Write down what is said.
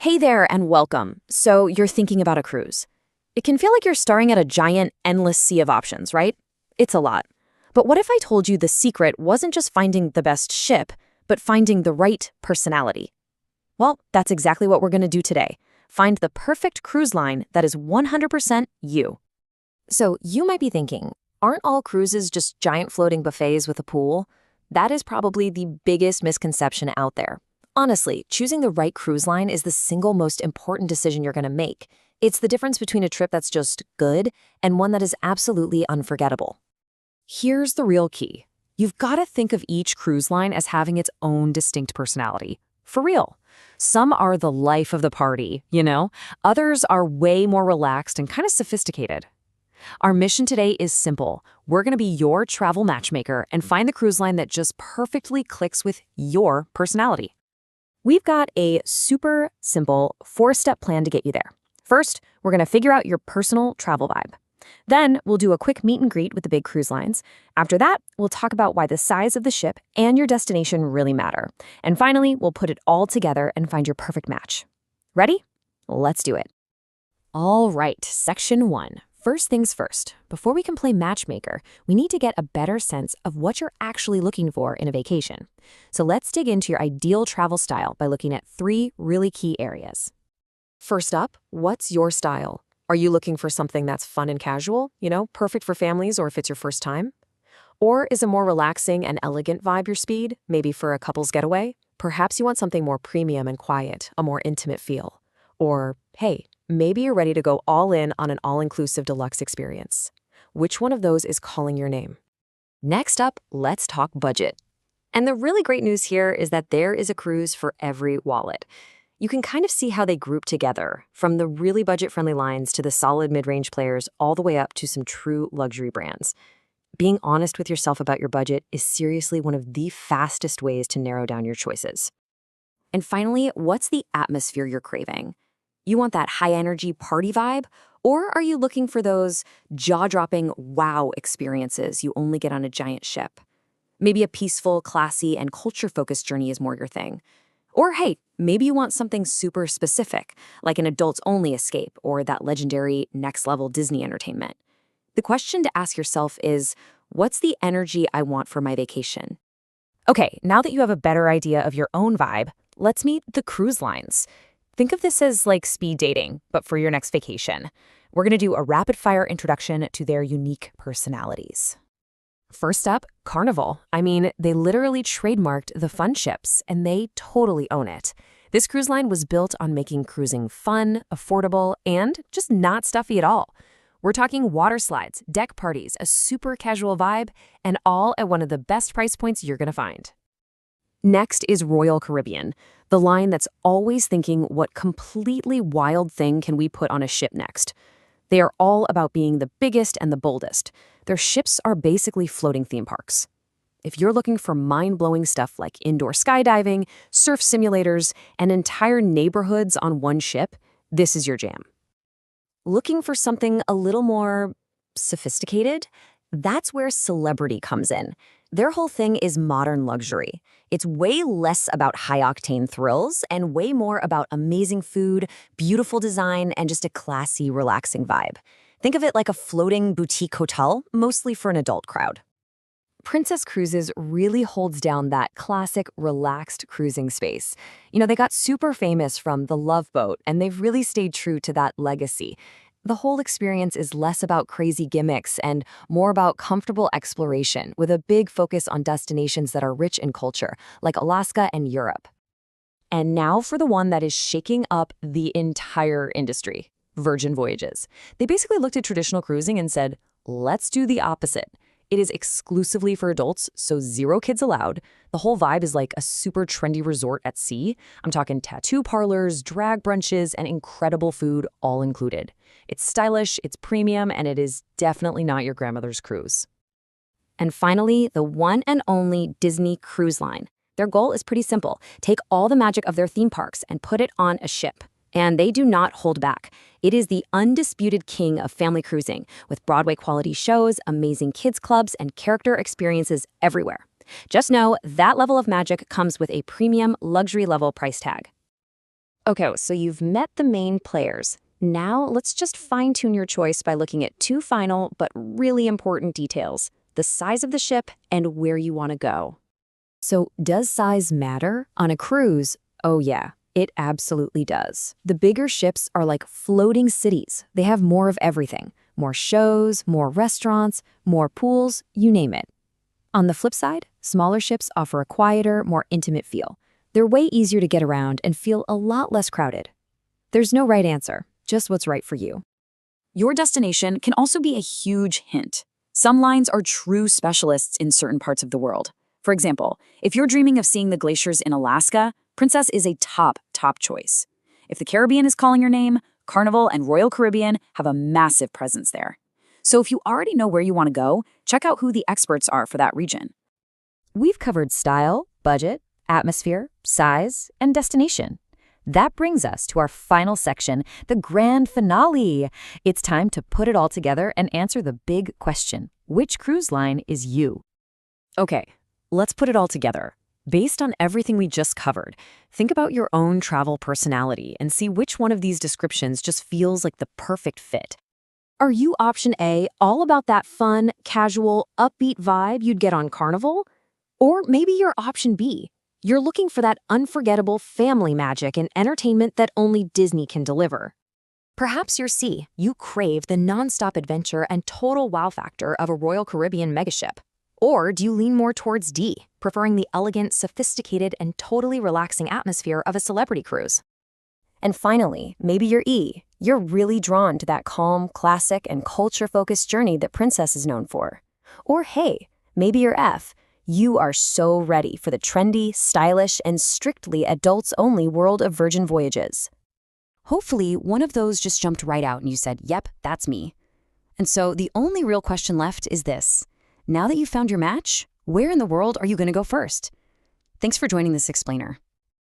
Hey there and welcome. So you're thinking about a cruise. It can feel like you're staring at a giant, endless sea of options, right? It's a lot. But what if I told you the secret wasn't just finding the best ship, but finding the right personality? Well, that's exactly what we're going to do today. Find the perfect cruise line that is 100% you. So you might be thinking, aren't all cruises just giant floating buffets with a pool? That is probably the biggest misconception out there. Honestly, choosing the right cruise line is the single most important decision you're going to make. It's the difference between a trip that's just good and one that is absolutely unforgettable. Here's the real key. You've got to think of each cruise line as having its own distinct personality. For real. Some are the life of the party, Others are way more relaxed and kind of sophisticated. Our mission today is simple. We're going to be your travel matchmaker and find the cruise line that just perfectly clicks with your personality. We've got a super simple 4-step plan to get you there. First, we're going to figure out your personal travel vibe. Then we'll do a quick meet and greet with the big cruise lines. After that, we'll talk about why the size of the ship and your destination really matter. And finally, we'll put it all together and find your perfect match. Ready? Let's do it. All right, section 1. First things first, before we can play matchmaker, we need to get a better sense of what you're actually looking for in a vacation. So let's dig into your ideal travel style by looking at 3 really key areas. First up, what's your style? Are you looking for something that's fun and casual, perfect for families or if it's your first time? Or is a more relaxing and elegant vibe your speed, maybe for a couple's getaway? Perhaps you want something more premium and quiet, a more intimate feel. Or, hey, maybe you're ready to go all in on an all-inclusive deluxe experience. Which one of those is calling your name? Next up, let's talk budget. And the really great news here is that there is a cruise for every wallet. You can kind of see how they group together, from the really budget-friendly lines to the solid mid-range players all the way up to some true luxury brands. Being honest with yourself about your budget is seriously one of the fastest ways to narrow down your choices. And finally, what's the atmosphere you're craving? You want that high-energy party vibe? Or are you looking for those jaw-dropping wow experiences you only get on a giant ship? Maybe a peaceful, classy, and culture-focused journey is more your thing. Or hey, maybe you want something super specific, like an adults-only escape or that legendary next-level Disney entertainment. The question to ask yourself is, what's the energy I want for my vacation? Okay, now that you have a better idea of your own vibe, let's meet the cruise lines. Think of this as like speed dating, but for your next vacation. We're going to do a rapid-fire introduction to their unique personalities. First up, Carnival. They literally trademarked the fun ships, and they totally own it. This cruise line was built on making cruising fun, affordable, and just not stuffy at all. We're talking water slides, deck parties, a super casual vibe, and all at one of the best price points you're going to find. Next is Royal Caribbean, the line that's always thinking what completely wild thing can we put on a ship next. They are all about being the biggest and the boldest. Their ships are basically floating theme parks. If you're looking for mind-blowing stuff like indoor skydiving, surf simulators, and entire neighborhoods on one ship, this is your jam. Looking for something a little more sophisticated? That's where Celebrity comes in. Their whole thing is modern luxury. It's way less about high-octane thrills and way more about amazing food, beautiful design, and just a classy, relaxing vibe. Think of it like a floating boutique hotel, mostly for an adult crowd. Princess Cruises really holds down that classic, relaxed cruising space. They got super famous from the Love Boat, and they've really stayed true to that legacy. The whole experience is less about crazy gimmicks and more about comfortable exploration, with a big focus on destinations that are rich in culture, like Alaska and Europe. And now for the one that is shaking up the entire industry, Virgin Voyages. They basically looked at traditional cruising and said, let's do the opposite. It is exclusively for adults, so 0 kids allowed. The whole vibe is like a super trendy resort at sea. I'm talking tattoo parlors, drag brunches, and incredible food all included. It's stylish, it's premium, and it is definitely not your grandmother's cruise. And finally, the one and only Disney Cruise Line. Their goal is pretty simple. Take all the magic of their theme parks and put it on a ship. And they do not hold back. It is the undisputed king of family cruising, with Broadway-quality shows, amazing kids clubs, and character experiences everywhere. Just know that level of magic comes with a premium, luxury-level price tag. Okay, so you've met the main players. Now let's just fine-tune your choice by looking at two final but really important details: the size of the ship and where you want to go. So does size matter on a cruise? Oh yeah, it absolutely does. The bigger ships are like floating cities. They have more of everything. More shows, more restaurants, more pools, you name it. On the flip side, smaller ships offer a quieter, more intimate feel. They're way easier to get around and feel a lot less crowded. There's no right answer, just what's right for you. Your destination can also be a huge hint. Some lines are true specialists in certain parts of the world. For example, if you're dreaming of seeing the glaciers in Alaska, Princess is a top choice. If the Caribbean is calling your name, Carnival and Royal Caribbean have a massive presence there. So if you already know where you want to go, check out who the experts are for that region. We've covered style, budget, atmosphere, size, and destination. That brings us to our final section, the grand finale. It's time to put it all together and answer the big question: which cruise line is you? Okay, let's put it all together. Based on everything we just covered, think about your own travel personality and see which one of these descriptions just feels like the perfect fit. Are you option A, all about that fun, casual, upbeat vibe you'd get on Carnival? Or maybe you're option B. You're looking for that unforgettable family magic and entertainment that only Disney can deliver. Perhaps you're C. You crave the nonstop adventure and total wow factor of a Royal Caribbean megaship. Or do you lean more towards D, preferring the elegant, sophisticated, and totally relaxing atmosphere of a celebrity cruise? And finally, maybe you're E. You're really drawn to that calm, classic, and culture-focused journey that Princess is known for. Or hey, maybe you're F. You are so ready for the trendy, stylish, and strictly adults-only world of Virgin Voyages. Hopefully, one of those just jumped right out and you said, yep, that's me. And so the only real question left is this. Now that you've found your match, where in the world are you going to go first? Thanks for joining this explainer.